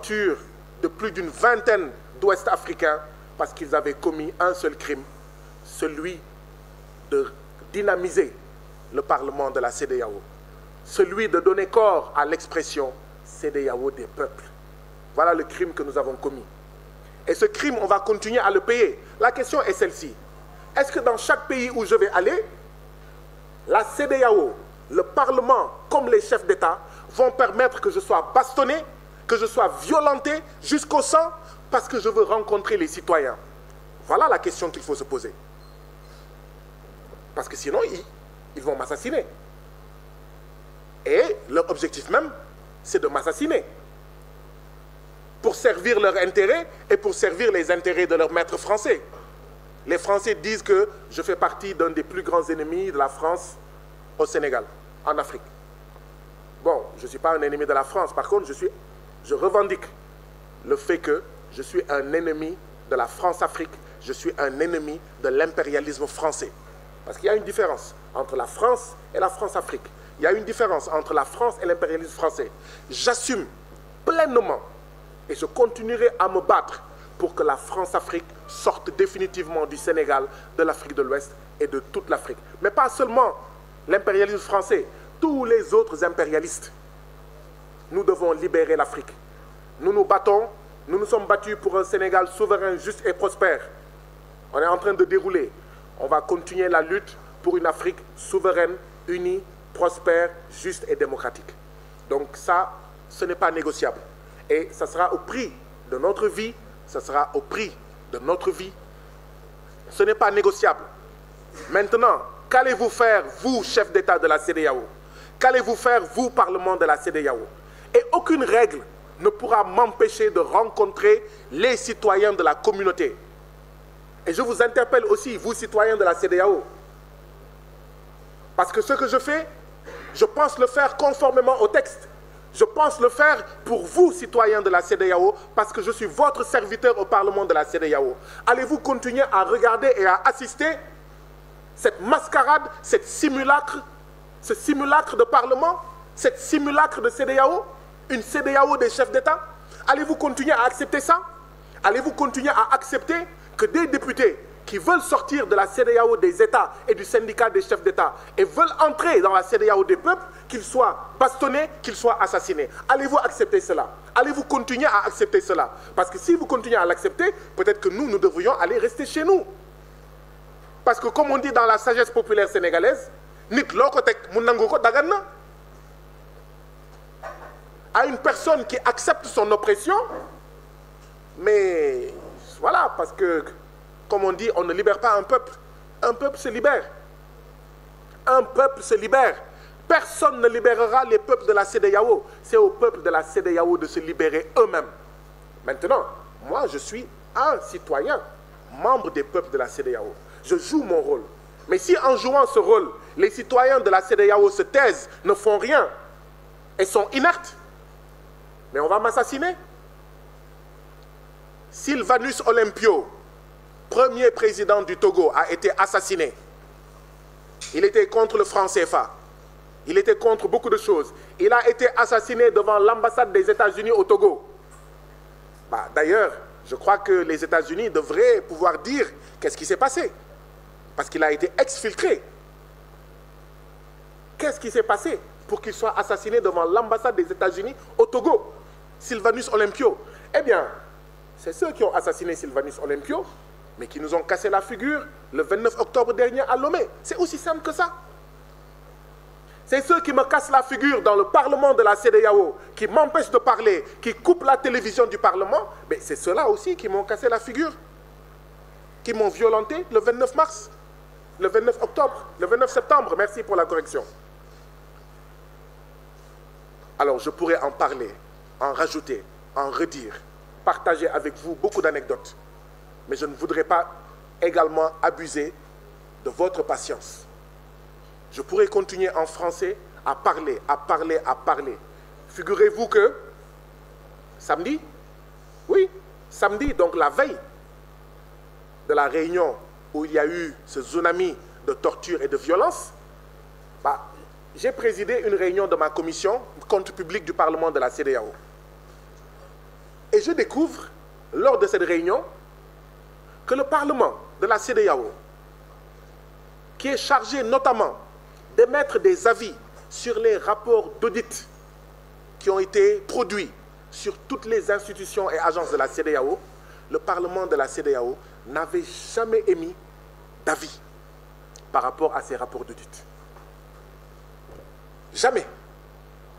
torture de plus d'une vingtaine d'Ouest africains parce qu'ils avaient commis un seul crime, celui de dynamiser le Parlement de la CEDEAO, celui de donner corps à l'expression CEDEAO des peuples. Voilà le crime que nous avons commis. Et ce crime, on va continuer à le payer. La question est celle-ci. Est-ce que dans chaque pays où je vais aller, la CEDEAO, le Parlement, comme les chefs d'État, vont permettre que je sois bastonné, que je sois violenté jusqu'au sang parce que je veux rencontrer les citoyens? Voilà la question qu'il faut se poser. Parce que sinon, ils vont m'assassiner. Et leur objectif même, c'est de m'assassiner. Pour servir leurs intérêts et pour servir les intérêts de leurs maîtres français. Les Français disent que je fais partie d'un des plus grands ennemis de la France au Sénégal, en Afrique. Bon, je ne suis pas un ennemi de la France. Par contre, je revendique le fait que je suis un ennemi de la France-Afrique. Je suis un ennemi de l'impérialisme français. Parce qu'il y a une différence entre la France et la France-Afrique. Il y a une différence entre la France et l'impérialisme français. J'assume pleinement et je continuerai à me battre pour que la France-Afrique sorte définitivement du Sénégal, de l'Afrique de l'Ouest et de toute l'Afrique. Mais pas seulement l'impérialisme français, tous les autres impérialistes. Nous devons libérer l'Afrique. Nous nous battons, nous nous sommes battus pour un Sénégal souverain, juste et prospère. On est en train de dérouler. On va continuer la lutte pour une Afrique souveraine, unie, prospère, juste et démocratique. Donc ça, ce n'est pas négociable. Et ça sera au prix de notre vie, ça sera au prix de notre vie. Ce n'est pas négociable. Maintenant, qu'allez-vous faire, vous, chef d'État de la CEDEAO? Qu'allez-vous faire, vous, Parlement de la CEDEAO? Et aucune règle ne pourra m'empêcher de rencontrer les citoyens de la communauté. Et je vous interpelle aussi, vous, citoyens de la CEDEAO. Parce que ce que je fais, je pense le faire conformément au texte. Je pense le faire pour vous, citoyens de la CEDEAO, parce que je suis votre serviteur au Parlement de la CEDEAO. Allez-vous continuer à regarder et à assister cette mascarade, ce simulacre de Parlement, cette simulacre de CEDEAO, une CEDEAO des chefs d'État? Allez-vous continuer à accepter ça? Allez-vous continuer à accepter que des députés qui veulent sortir de la CEDEAO des États et du syndicat des chefs d'État et veulent entrer dans la CEDEAO des peuples, qu'ils soient bastonnés, qu'ils soient assassinés? Allez-vous accepter cela? Allez-vous continuer à accepter cela? Parce que si vous continuez à l'accepter, peut-être que nous devrions aller rester chez nous. Parce que comme on dit dans la sagesse populaire sénégalaise, nit loko tek mu nangu ko dagan na. À une personne qui accepte son oppression, mais voilà, parce que comme on dit, on ne libère pas un peuple se libère. Un peuple se libère. Personne ne libérera les peuples de la CEDEAO. C'est au peuple de la CEDEAO de se libérer eux-mêmes. Maintenant, moi, je suis un citoyen, membre des peuples de la CEDEAO. Je joue mon rôle. Mais si en jouant ce rôle, les citoyens de la CEDEAO se taisent, ne font rien et sont inertes, mais on va m'assassiner. Sylvanus Olympio, premier président du Togo, a été assassiné. Il était contre le franc CFA. Il était contre beaucoup de choses. Il a été assassiné devant l'ambassade des États-Unis au Togo. D'ailleurs, je crois que les États-Unis devraient pouvoir dire qu'est-ce qui s'est passé. Parce qu'il a été exfiltré. Qu'est-ce qui s'est passé pour qu'il soit assassiné devant l'ambassade des États-Unis au Togo? Sylvanus Olympio. Eh bien, c'est ceux qui ont assassiné Sylvanus Olympio, mais qui nous ont cassé la figure le 29 octobre dernier à Lomé. C'est aussi simple que ça. C'est ceux qui me cassent la figure dans le Parlement de la CEDEAO, qui m'empêchent de parler, qui coupent la télévision du Parlement, mais c'est ceux-là aussi qui m'ont cassé la figure, qui m'ont violenté le 29 mars, le 29 octobre, le 29 septembre. Merci pour la correction. Alors, je pourrais en parler, en rajouter, en redire, partager avec vous beaucoup d'anecdotes. Mais je ne voudrais pas également abuser de votre patience. Je pourrais continuer en français à parler, à parler, à parler. Figurez-vous que samedi, oui, samedi, donc la veille de la réunion où il y a eu ce tsunami de torture et de violence, j'ai présidé une réunion de ma commission compte public du Parlement de la CEDEAO. Et je découvre, lors de cette réunion, que le Parlement de la CEDEAO, qui est chargé notamment d'émettre des avis sur les rapports d'audit qui ont été produits sur toutes les institutions et agences de la CEDEAO, le Parlement de la CEDEAO n'avait jamais émis d'avis par rapport à ces rapports d'audit. Jamais.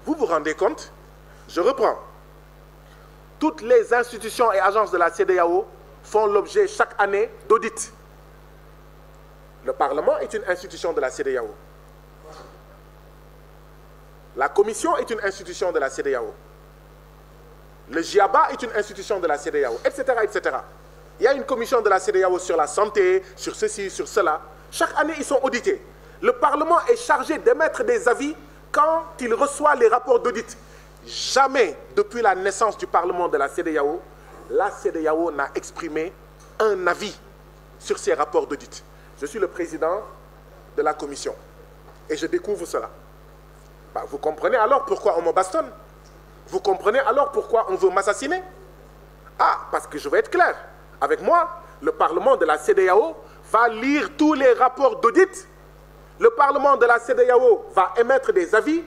Vous vous rendez compte? Je reprends. Toutes les institutions et agences de la CEDEAO font l'objet chaque année d'audits. Le Parlement est une institution de la CEDEAO. La Commission est une institution de la CEDEAO. Le GIABA est une institution de la CEDEAO, etc., etc. Il y a une commission de la CEDEAO sur la santé, sur ceci, sur cela. Chaque année, ils sont audités. Le Parlement est chargé d'émettre des avis quand il reçoit les rapports d'audit. Jamais, depuis la naissance du Parlement de la CEDEAO n'a exprimé un avis sur ces rapports d'audit. Je suis le président de la commission et je découvre cela. Bah, vous comprenez alors pourquoi on me bastonne? Vous comprenez alors pourquoi on veut m'assassiner? Ah, parce que je vais être clair. Avec moi, le Parlement de la CEDEAO va lire tous les rapports d'audit. Le Parlement de la CEDEAO va émettre des avis.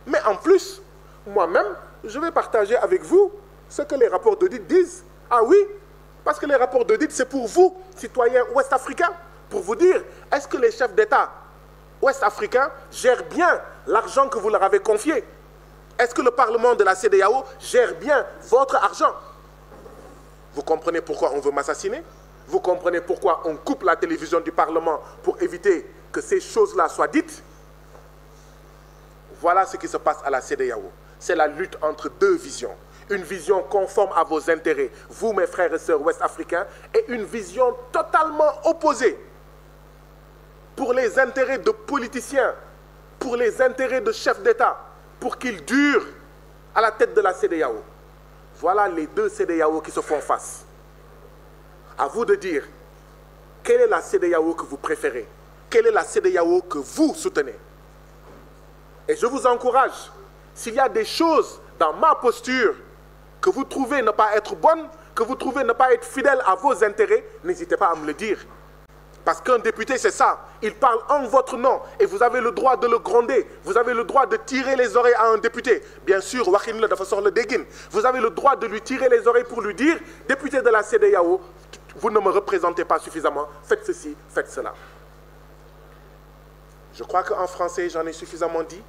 Mais en plus, moi-même, je vais partager avec vous ce que les rapports d'audit disent. Ah oui, parce que les rapports d'audit, c'est pour vous, citoyens ouest-africains, pour vous dire, est-ce que les chefs d'État ouest-africains gèrent bien l'argent que vous leur avez confié? Est-ce que le Parlement de la CEDEAO gère bien votre argent? Vous comprenez pourquoi on veut m'assassiner? Vous comprenez pourquoi on coupe la télévision du Parlement pour éviter que ces choses-là soient dites? Voilà ce qui se passe à la CEDEAO. C'est la lutte entre deux visions. Une vision conforme à vos intérêts, vous, mes frères et sœurs ouest-africains, et une vision totalement opposée pour les intérêts de politiciens, pour les intérêts de chefs d'État, pour qu'ils durent à la tête de la CEDEAO. Voilà les deux CEDEAO qui se font face. À vous de dire, quelle est la CEDEAO que vous préférez? Quelle est la CEDEAO que vous soutenez? Et je vous encourage, s'il y a des choses dans ma posture que vous trouvez ne pas être bonnes, que vous trouvez ne pas être fidèles à vos intérêts, n'hésitez pas à me le dire. Parce qu'un député, c'est ça. Il parle en votre nom et vous avez le droit de le gronder. Vous avez le droit de tirer les oreilles à un député. Bien sûr, vous avez le droit de lui tirer les oreilles pour lui dire, député de la CEDEAO, vous ne me représentez pas suffisamment, faites ceci, faites cela. Je crois qu'en français, j'en ai suffisamment dit.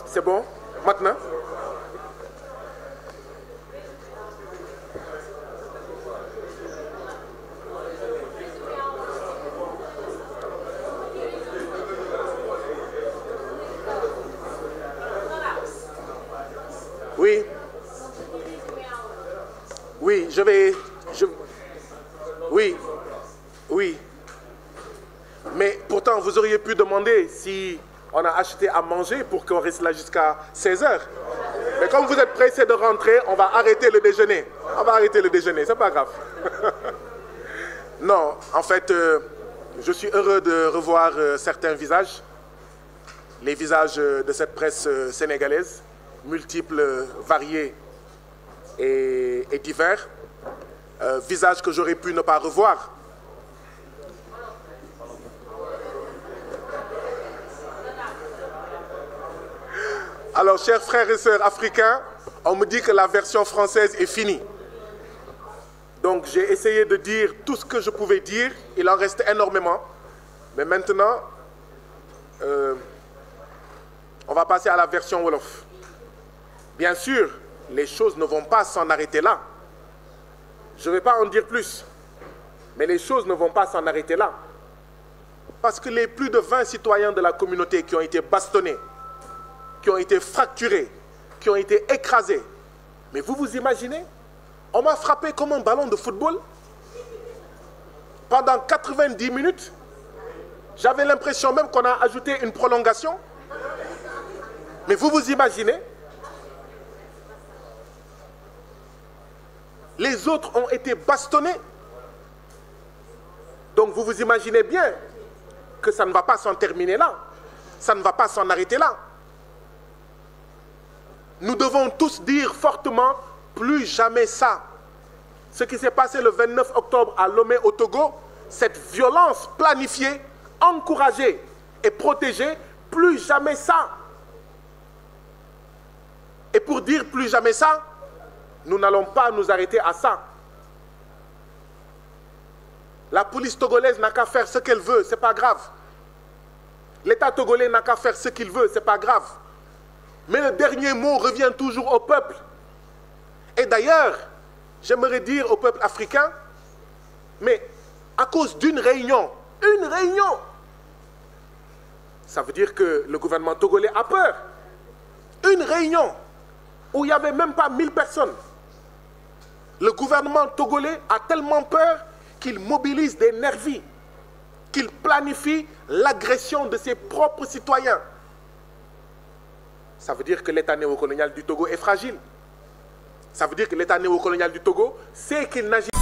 C'est bon? Maintenant? Oui. Oui, oui. Mais pourtant, vous auriez pu demander si on a acheté à manger pour qu'on reste là jusqu'à 16 h. Mais comme vous êtes pressé de rentrer, on va arrêter le déjeuner. On va arrêter le déjeuner, c'est pas grave. Non, en fait, je suis heureux de revoir certains visages. Les visages de cette presse sénégalaise, multiples, variés et divers. Visages que j'aurais pu ne pas revoir. Alors, chers frères et sœurs africains, on me dit que la version française est finie. Donc, j'ai essayé de dire tout ce que je pouvais dire. Il en reste énormément. Mais maintenant, on va passer à la version Wolof. Bien sûr, les choses ne vont pas s'en arrêter là. Je ne vais pas en dire plus. Mais les choses ne vont pas s'en arrêter là. Parce que les plus de 20 citoyens de la communauté qui ont été bastonnés, qui ont été fracturés, qui ont été écrasés. Mais vous vous imaginez? On m'a frappé comme un ballon de football. Pendant 90 minutes, j'avais l'impression même qu'on a ajouté une prolongation. Mais vous vous imaginez? Les autres ont été bastonnés. Donc vous vous imaginez bien que ça ne va pas s'en terminer là. Ça ne va pas s'en arrêter là. nous devons tous dire fortement, plus jamais ça. Ce qui s'est passé le 29 octobre à Lomé au Togo, cette violence planifiée, encouragée et protégée, plus jamais ça. Et pour dire plus jamais ça, nous n'allons pas nous arrêter à ça. La police togolaise n'a qu'à faire ce qu'elle veut, c'est pas grave. L'État togolais n'a qu'à faire ce qu'il veut, c'est pas grave. Mais le dernier mot revient toujours au peuple. Et d'ailleurs, j'aimerais dire au peuple africain, mais à cause d'une réunion, ça veut dire que le gouvernement togolais a peur. Une réunion où il n'y avait même pas 1000 personnes. Le gouvernement togolais a tellement peur qu'il mobilise des nervis, qu'il planifie l'agression de ses propres citoyens. Ça veut dire que l'État néocolonial du Togo est fragile. Ça veut dire que l'État néocolonial du Togo sait qu'il n'agit pas.